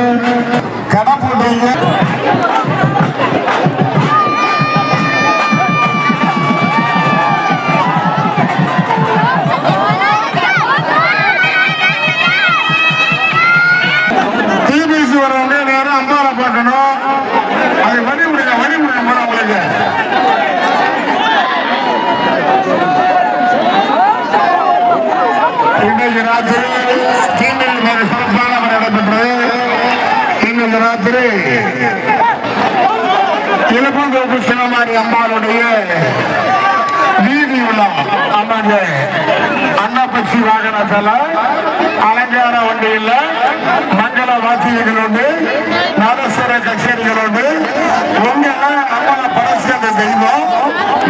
ஒண்ணு கடை போட்டீங்க. டிபிசி வர்றவங்க நேரம் அம்பால பார்க்கணும். அது வழி விடுங்க மேடம் உங்களுக்கு. இன்றைக்கு ராத்திரி தீமையில் சிறப்பான நடைபெற்றது. இன்றைக்கு ராத்திரி இலப்பந்தோப்பு சிவமாரி அம்மாளுடைய வீதி உலா அம்மாங்க அன்னப்பட்சி வாகனத்தில் அலங்கார வண்டியில் மங்கள வாத்தியங்களோடு நாதஸ்வர கச்சேரிகளோடு எங்கெல்லாம் அம்மாவை படைச்ச தெய்வம்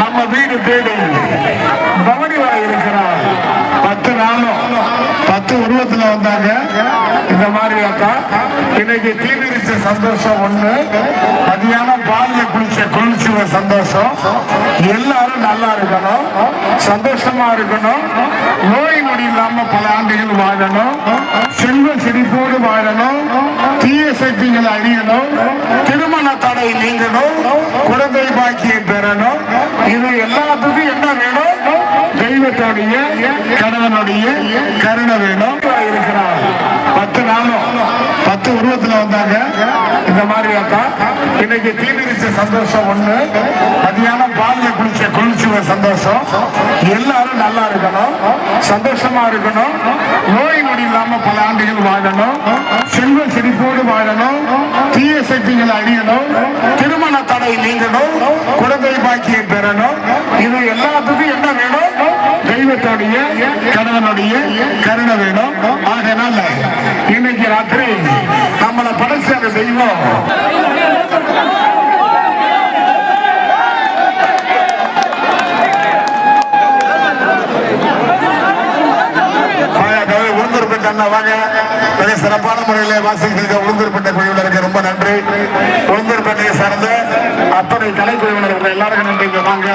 நம்ம வீடு தேடி பவனி வர இருக்கிறார். 10 நாளும் 10 உருவத்துல வந்தாங்க. இந்த மாதிரி அக்கா இன்னைக்கு தீவிரிச்ச சந்தோஷம் ஒண்ணு, மதியானம் பாலிய குளிச்ச சந்தோஷம். எல்லாரும் நல்லா இருக்கணும், சந்தோஷமா இருக்கணும், நோய் நொடி இல்லாம பல ஆண்டுகள் வாழணும், செல்வ செழிப்போடு வாழணும், தீய சக்திகளை அழியணும், திருமண தடை நீங்கணும், குழந்தை பாக்கியம் பெறணும். இது எல்லாத்துக்கும் என்ன வேணும்? தெய்வத்தோடைய கடவுளுடைய கருணை வேணும். இருக்கிறார் 10 நாளும் 10 உருவத்துல வந்தாங்க. இந்த மாதிரி அக்கா இன்னைக்கு தீவிரிச்ச சந்தோஷம் ஒண்ணு, மதியானம் பாலிய குளிச்ச சந்தோஷம். எல்லாரும் நல்லா இருக்கணும், சந்தோஷமா இருக்கணும், நோய் நொடி இல்லாம பல ஆண்டுகள் வாழணும், செல்வ செழிப்போடு வாழணும், தீய சக்திகளை அழியணும், திருமண தடை நீங்கணும், குழந்தை பாக்கியம் பெறணும். இது எல்லாத்துக்கும் என்ன வேணும்? தெய்வத்தோடைய கடவுளுடைய கருணை வேணும். ஆகையினால இன்னைக்கு ராத்திரி நம்மளை படைச்ச தெய்வம் வாங்க. மிக சிறப்பான முறையில் வாசிக்கிற உளுந்தூர்பேட்டை குழுவினருக்கு ரொம்ப நன்றி. உளுந்தூர்பேட்டையை சார்ந்த அத்தனை கலை குழுவினர்கள் எல்லாருக்கும் நன்றி. வாங்க.